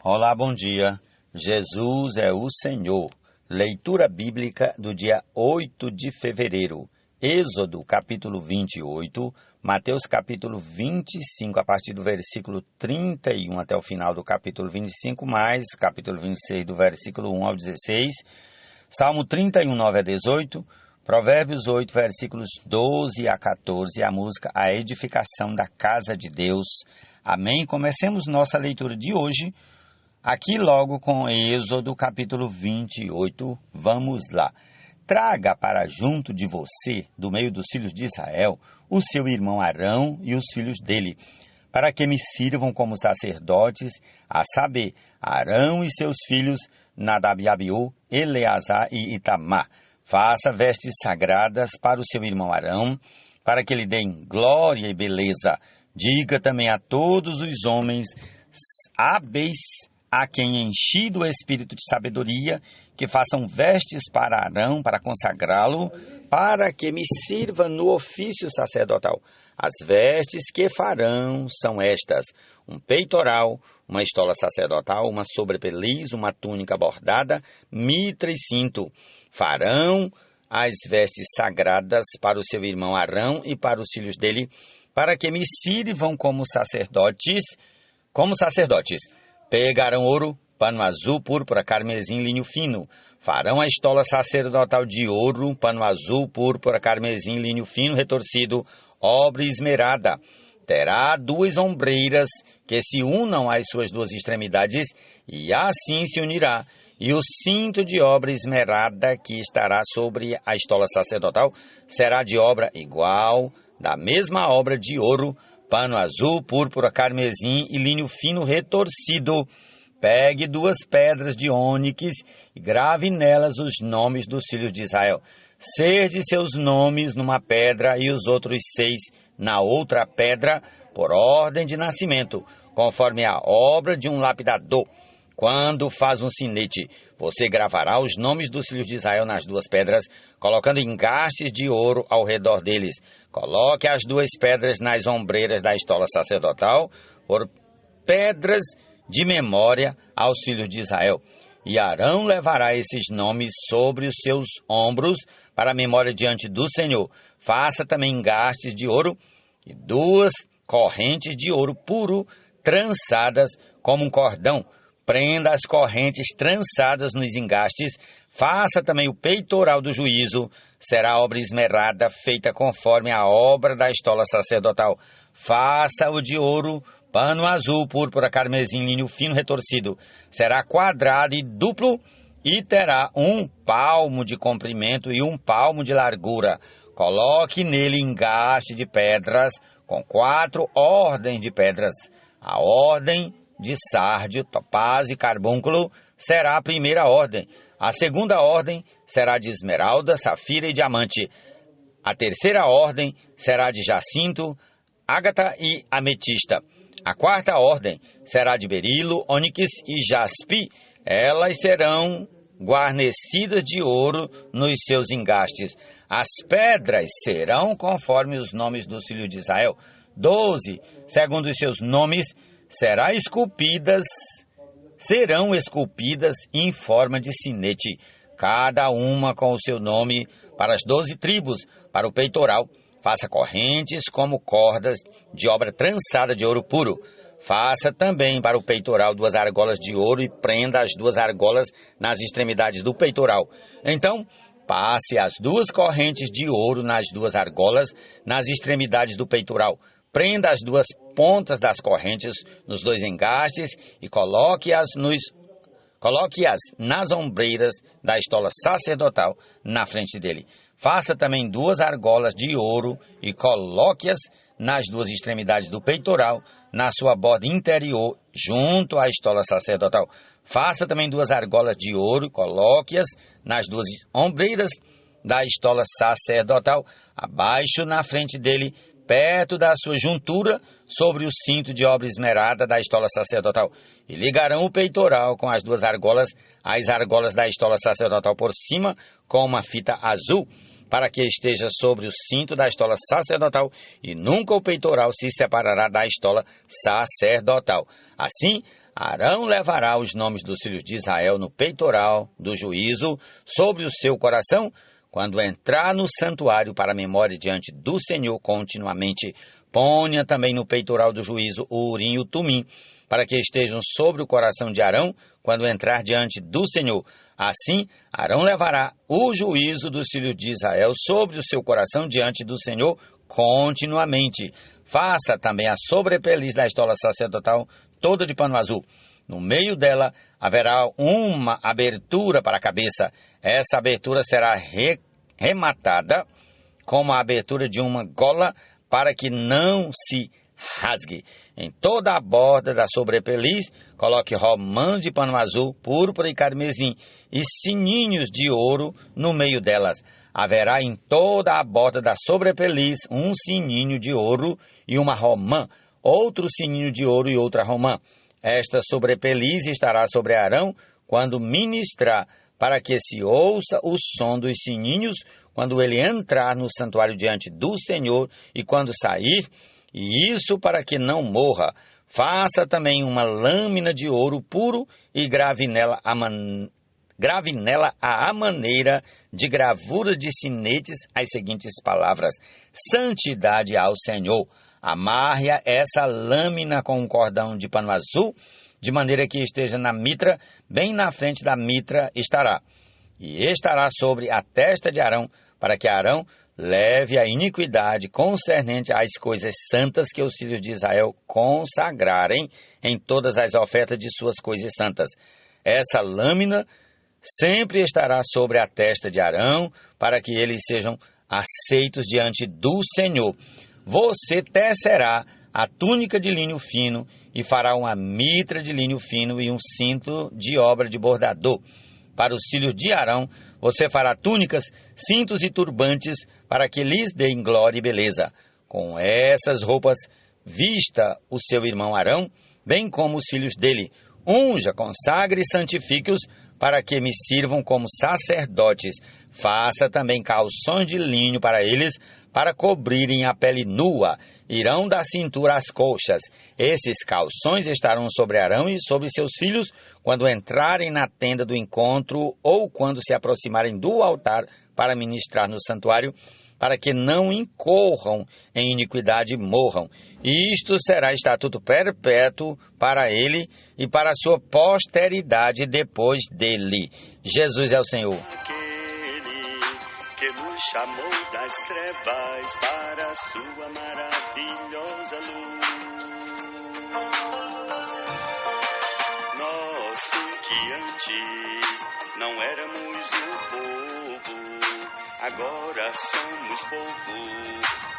Olá, bom dia. Jesus é o Senhor. Leitura bíblica do dia 8 de fevereiro. Êxodo, capítulo 28, Mateus, capítulo 25, a partir do versículo 31 até o final do capítulo 25, mais capítulo 26, do versículo 1 ao 16, Salmo 31, 9 a 18, Provérbios 8, versículos 12 a 14, a música A Edificação da Casa de Deus. Amém? Comecemos nossa leitura de hoje, aqui logo com Êxodo capítulo 28, vamos lá. Traga para junto de você, do meio dos filhos de Israel, o seu irmão Arão e os filhos dele, para que me sirvam como sacerdotes, a saber, Arão e seus filhos, Nadab e Abiú, Eleazar e Itamar. Faça vestes sagradas para o seu irmão Arão, para que lhe deem glória e beleza. Diga também a todos os homens hábeis, a quem enchi do espírito de sabedoria, que façam vestes para Arão, para consagrá-lo, para que me sirva no ofício sacerdotal. As vestes que farão são estas: um peitoral, uma estola sacerdotal, uma sobrepeliz, uma túnica bordada, mitra e cinto. Farão as vestes sagradas para o seu irmão Arão e para os filhos dele, para que me sirvam como sacerdotes. Pegarão ouro, pano azul, púrpura, carmesim, linho fino. Farão a estola sacerdotal de ouro, pano azul, púrpura, carmesim, linho fino, retorcido, obra esmerada. Terá 2 ombreiras que se unam às suas 2 extremidades, e assim se unirá. E o cinto de obra esmerada que estará sobre a estola sacerdotal será de obra igual, da mesma obra de ouro, pano azul, púrpura, carmesim e linho fino retorcido. Pegue 2 pedras de ônix e grave nelas os nomes dos filhos de Israel. Cerde seus nomes numa pedra e os outros 6 na outra pedra, por ordem de nascimento, conforme a obra de um lapidador. Quando faz um sinete, você gravará os nomes dos filhos de Israel nas 2 pedras, colocando engastes de ouro ao redor deles. Coloque as 2 pedras nas ombreiras da estola sacerdotal, por pedras de memória aos filhos de Israel. E Arão levará esses nomes sobre os seus ombros para a memória diante do Senhor. Faça também engastes de ouro e 2 correntes de ouro puro, trançadas como um cordão. Prenda as correntes trançadas nos engastes. Faça também o peitoral do juízo. Será obra esmerada, feita conforme a obra da estola sacerdotal. Faça-o de ouro, pano azul, púrpura, carmesim, linho fino retorcido. Será quadrado e duplo e terá 1 palmo de comprimento e 1 palmo de largura. Coloque nele engaste de pedras com 4 ordens de pedras. A ordem de sárdio, topázio e carbúnculo será a primeira ordem. A segunda ordem será de esmeralda, safira e diamante. A terceira ordem será de jacinto, ágata e ametista. A quarta ordem será de berilo, ônix e jaspe. Elas serão guarnecidas de ouro nos seus engastes. As pedras serão conforme os nomes dos filhos de Israel. 12, segundo os seus nomes, serão esculpidas em forma de sinete, cada uma com o seu nome, para as 12 tribos, para o peitoral. Faça correntes como cordas de obra trançada de ouro puro. Faça também para o peitoral 2 argolas de ouro e prenda as 2 argolas nas extremidades do peitoral. Então, passe as 2 correntes de ouro nas 2 argolas nas extremidades do peitoral. Prenda as 2 pontas das correntes nos 2 engastes e coloque-as nas ombreiras da estola sacerdotal na frente dele. Faça também 2 argolas de ouro e coloque-as nas 2 extremidades do peitoral, na sua borda interior, junto à estola sacerdotal. Faça também 2 argolas de ouro e coloque-as nas 2 ombreiras da estola sacerdotal, abaixo na frente dele, perto da sua juntura, sobre o cinto de obra esmerada da estola sacerdotal. E ligarão o peitoral com as 2 argolas, as argolas da estola sacerdotal por cima, com uma fita azul, para que esteja sobre o cinto da estola sacerdotal, e nunca o peitoral se separará da estola sacerdotal. Assim, Arão levará os nomes dos filhos de Israel no peitoral do juízo sobre o seu coração, quando entrar no santuário para a memória diante do Senhor continuamente. Ponha também no peitoral do juízo o Urim e o Tumim, para que estejam sobre o coração de Arão quando entrar diante do Senhor. Assim, Arão levará o juízo dos filhos de Israel sobre o seu coração diante do Senhor continuamente. Faça também a sobrepeliz da estola sacerdotal toda de pano azul. No meio dela haverá uma abertura para a cabeça. Essa abertura será rematada como a abertura de uma gola, para que não se rasgue. Em toda a borda da sobrepeliz, coloque romãs de pano azul, púrpura e carmesim, e sininhos de ouro no meio delas. Haverá em toda a borda da sobrepeliz um sininho de ouro e uma romã, outro sininho de ouro e outra romã. Esta sobrepeliz estará sobre Arão quando ministrar, para que se ouça o som dos sininhos quando ele entrar no santuário diante do Senhor e quando sair, e isso para que não morra. Faça também uma lâmina de ouro puro e grave nela à maneira de gravura de sinetes as seguintes palavras: santidade ao Senhor. Amarre essa lâmina com um cordão de pano azul, de maneira que esteja na mitra, bem na frente da mitra estará. E estará sobre a testa de Arão, para que Arão leve a iniquidade concernente às coisas santas que os filhos de Israel consagrarem em todas as ofertas de suas coisas santas. Essa lâmina sempre estará sobre a testa de Arão, para que eles sejam aceitos diante do Senhor. Você tecerá a túnica de linho fino e fará uma mitra de linho fino e um cinto de obra de bordador. Para os filhos de Arão, você fará túnicas, cintos e turbantes, para que lhes deem glória e beleza. Com essas roupas, vista o seu irmão Arão, bem como os filhos dele. Unja, consagre e santifique-os, para que me sirvam como sacerdotes. Faça também calções de linho para eles, para cobrirem a pele nua. Irão da cintura às coxas. Esses calções estarão sobre Arão e sobre seus filhos, quando entrarem na tenda do encontro ou quando se aproximarem do altar para ministrar no santuário, para que não incorram em iniquidade e morram. E isto será estatuto perpétuo para ele e para a sua posteridade depois dele. Jesus é o Senhor. Que nos chamou das trevas para a sua maravilhosa luz. Nós que antes não éramos o povo, agora somos povo,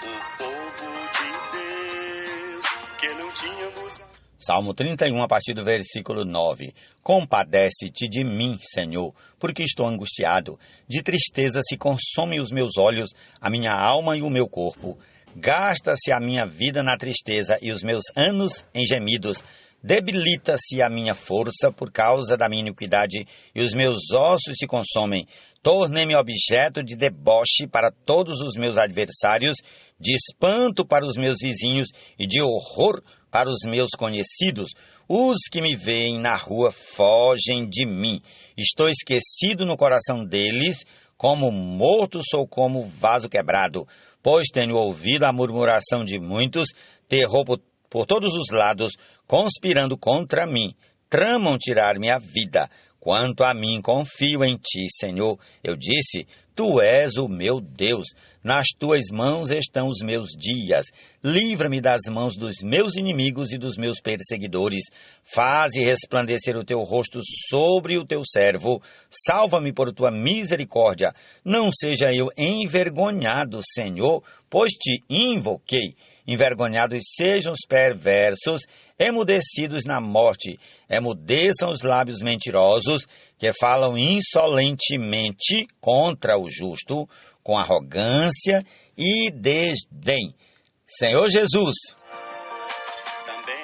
o povo de Deus, que não tínhamos... Salmo 31, a partir do versículo 9. Compadece-te de mim, Senhor, porque estou angustiado. De tristeza se consomem os meus olhos, a minha alma e o meu corpo. Gasta-se a minha vida na tristeza e os meus anos em gemidos. Debilita-se a minha força por causa da minha iniquidade e os meus ossos se consomem. Tornei-me objeto de deboche para todos os meus adversários, de espanto para os meus vizinhos e de horror para os meus conhecidos. Os que me veem na rua fogem de mim. Estou esquecido no coração deles, como morto sou como vaso quebrado, pois tenho ouvido a murmuração de muitos, terror por todos os lados, conspirando contra mim, tramam tirar-me a vida. Quanto a mim, confio em ti, Senhor. Eu disse, tu és o meu Deus. Nas tuas mãos estão os meus dias. Livra-me das mãos dos meus inimigos e dos meus perseguidores. Faze resplandecer o teu rosto sobre o teu servo. Salva-me por tua misericórdia. Não seja eu envergonhado, Senhor, pois te invoquei. Envergonhados sejam os perversos, emudecidos na morte. Emudeçam os lábios mentirosos, que falam insolentemente contra o justo, com arrogância e desdém. Senhor Jesus. Também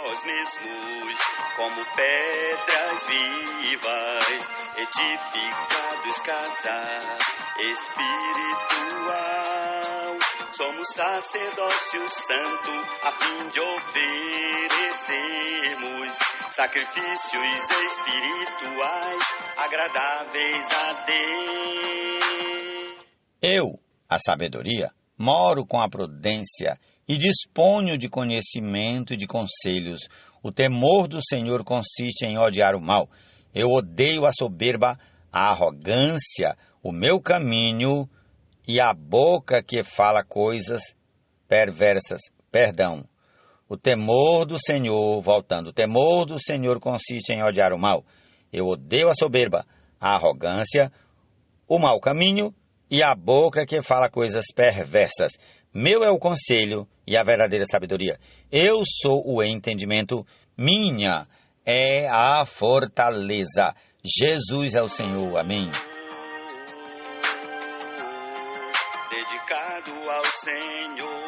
nós mesmos, como pedras vivas, edificados casa espiritual, Somos sacerdócio santo, a fim de oferecermos sacrifícios espirituais, agradáveis a Deus. Eu, a sabedoria, moro com a prudência e disponho de conhecimento e de conselhos. O temor do Senhor consiste em odiar o mal. Eu odeio a soberba, a arrogância, o meu caminho e a boca que fala coisas perversas. O temor do Senhor, voltando, o temor do Senhor consiste em odiar o mal. Eu odeio a soberba, a arrogância, o mau caminho e a boca que fala coisas perversas. Meu é o conselho e a verdadeira sabedoria. Eu sou o entendimento, minha é a fortaleza. Jesus é o Senhor. Amém. Dedicado ao Senhor.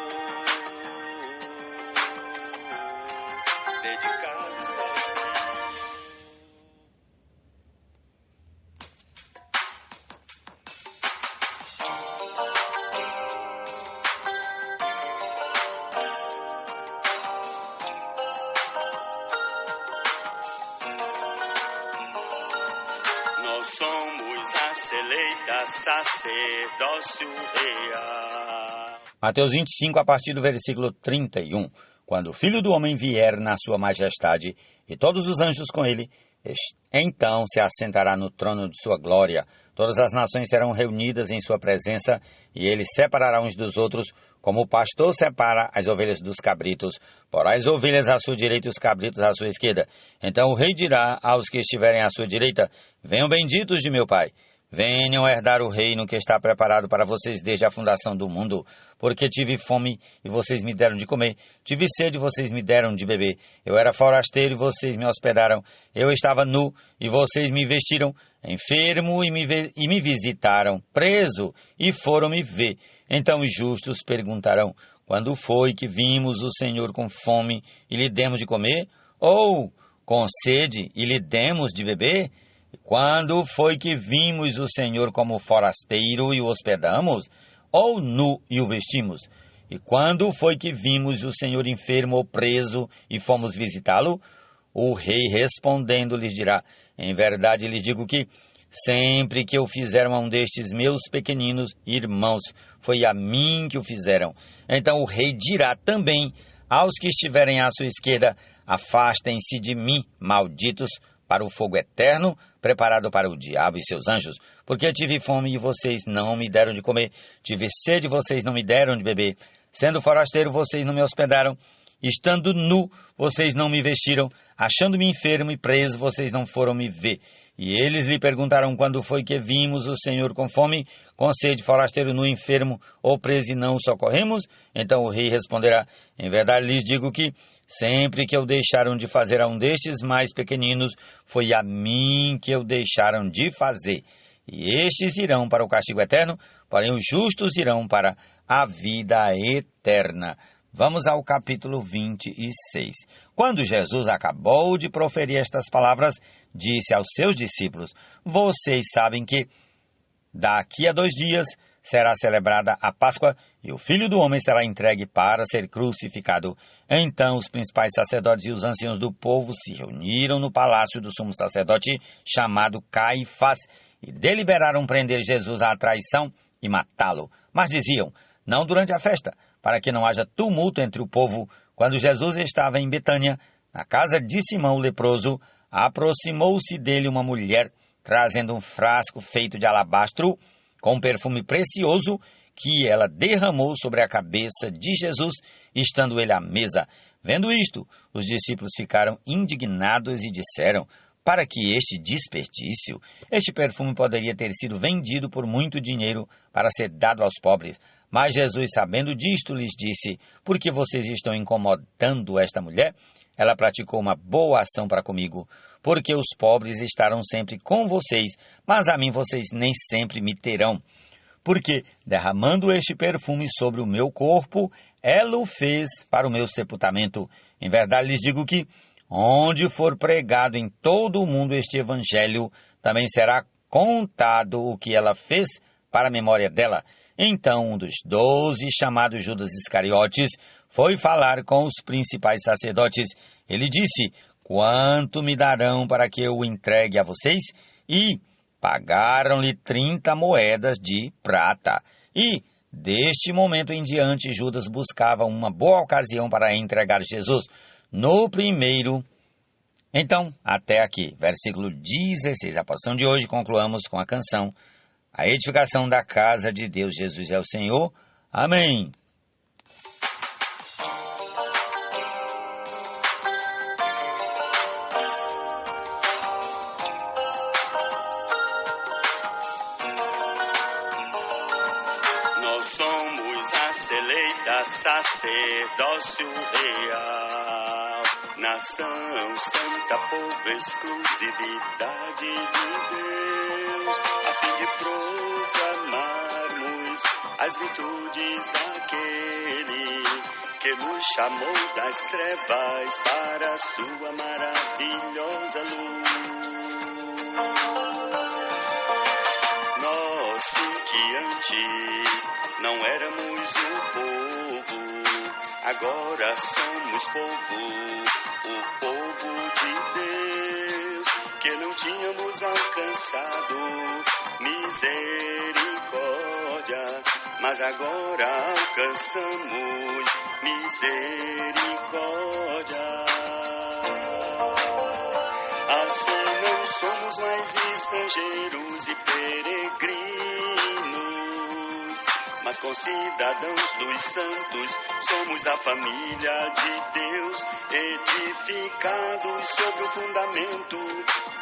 Dedicado ao Senhor. Nós somos a seleita sacerdócio real. Mateus 25, a partir do versículo 31. Quando o Filho do Homem vier na sua majestade e todos os anjos com ele, então se assentará no trono de sua glória. Todas as nações serão reunidas em sua presença e ele separará uns dos outros, como o pastor separa as ovelhas dos cabritos. Porá as ovelhas à sua direita e os cabritos à sua esquerda. Então o rei dirá aos que estiverem à sua direita: venham benditos de meu Pai. Venham herdar o reino que está preparado para vocês desde a fundação do mundo. Porque tive fome e vocês me deram de comer. Tive sede e vocês me deram de beber. Eu era forasteiro e vocês me hospedaram. Eu estava nu e vocês me vestiram. Enfermo e me visitaram. Preso e foram me ver. Então os justos perguntarão: quando foi que vimos o Senhor com fome e lhe demos de comer? Ou com sede e lhe demos de beber? Quando foi que vimos o Senhor como forasteiro e o hospedamos? Ou nu e o vestimos? E quando foi que vimos o Senhor enfermo ou preso e fomos visitá-lo? O rei respondendo lhes dirá: em verdade lhes digo que sempre que eu fizeram a um destes meus pequeninos irmãos, foi a mim que o fizeram. Então o rei dirá também aos que estiverem à sua esquerda: afastem-se de mim, malditos, para o fogo eterno, preparado para o diabo e seus anjos. Porque tive fome e vocês não me deram de comer, tive sede e vocês não me deram de beber, sendo forasteiro vocês não me hospedaram, estando nu vocês não me vestiram, achando-me enfermo e preso vocês não foram me ver. E eles lhe perguntaram: quando foi que vimos o Senhor com fome, com sede, forasteiro, nu, enfermo ou preso e não o socorremos? Então o rei responderá: em verdade lhes digo que sempre que eu deixaram de fazer a um destes mais pequeninos, foi a mim que eu deixaram de fazer. E estes irão para o castigo eterno, porém os justos irão para a vida eterna. Vamos ao capítulo 26. Quando Jesus acabou de proferir estas palavras, disse aos seus discípulos: vocês sabem que daqui a 2 dias será celebrada a Páscoa e o Filho do Homem será entregue para ser crucificado. Então os principais sacerdotes e os anciãos do povo se reuniram no palácio do sumo sacerdote, chamado Caifás, e deliberaram prender Jesus à traição e matá-lo. Mas diziam: não durante a festa, para que não haja tumulto entre o povo. Quando Jesus estava em Betânia, na casa de Simão o leproso, aproximou-se dele uma mulher, trazendo um frasco feito de alabastro, com perfume precioso, que ela derramou sobre a cabeça de Jesus, estando ele à mesa. Vendo isto, os discípulos ficaram indignados e disseram: para que este desperdício? Este perfume poderia ter sido vendido por muito dinheiro para ser dado aos pobres. Mas Jesus, sabendo disto, lhes disse: por que vocês estão incomodando esta mulher? Ela praticou uma boa ação para comigo, porque os pobres estarão sempre com vocês, mas a mim vocês nem sempre me terão. Porque, derramando este perfume sobre o meu corpo, ela o fez para o meu sepultamento. Em verdade lhes digo que, onde for pregado em todo o mundo este evangelho, também será contado o que ela fez para a memória dela. Então um dos 12, chamado Judas Iscariotes, foi falar com os principais sacerdotes. Ele disse: quanto me darão para que eu o entregue a vocês? E pagaram-lhe 30 moedas de prata. E, deste momento em diante, Judas buscava uma boa ocasião para entregar Jesus. No primeiro... Então, até aqui, versículo 16. A porção de hoje concluamos com a canção A Edificação da Casa de Deus, Jesus é o Senhor. Amém. Nós somos a seleita sacerdócio real, nação santa, povo, exclusividade de Deus, a fim de proclamarmos as virtudes daquele que nos chamou das trevas para a sua maravilhosa luz. Nós que antes não éramos o povo, agora somos povo, o povo de Deus, que não tínhamos alcançado misericórdia, mas agora alcançamos misericórdia. Assim não somos mais estrangeiros e peregrinos, mas concidadãos dos santos, somos a família de Deus, edificados sobre o fundamento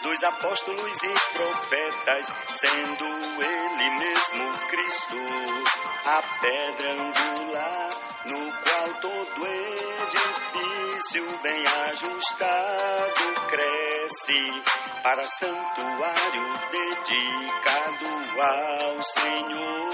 dos apóstolos e profetas, sendo Ele mesmo Cristo, a pedra angular, no qual todo edifício bem ajustado cresce, para santuário dedicado ao Senhor.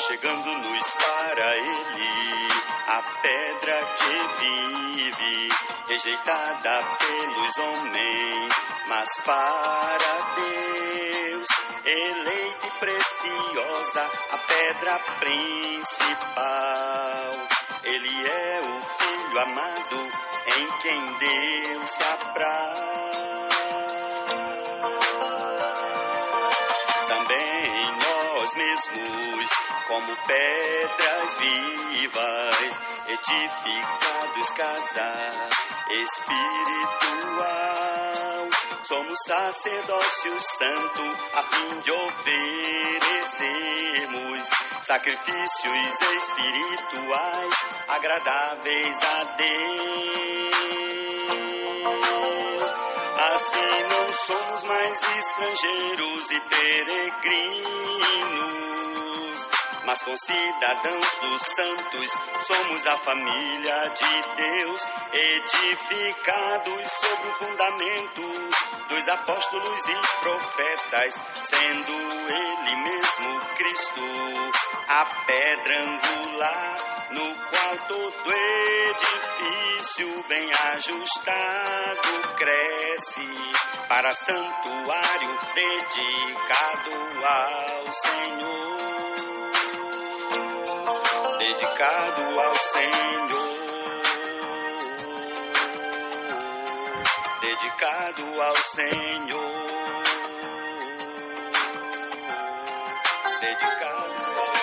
Chegando-nos para Ele, a pedra que vive, rejeitada pelos homens, mas para Deus, eleita e preciosa, a pedra principal. Ele é o Filho amado, em quem Deus se apraz. Também nós mesmos, como pedras vivas, edificados casa espiritual, somos sacerdócio santo, a fim de oferecermos sacrifícios espirituais agradáveis a Deus. Assim não somos mais estrangeiros e peregrinos, mas concidadãos dos santos, somos a família de Deus, edificados sobre o fundamento dos apóstolos e profetas, sendo Ele mesmo Cristo, a pedra angular, no qual todo edifício bem ajustado cresce, para santuário dedicado ao Senhor. Dedicado ao Senhor, dedicado ao Senhor, dedicado ao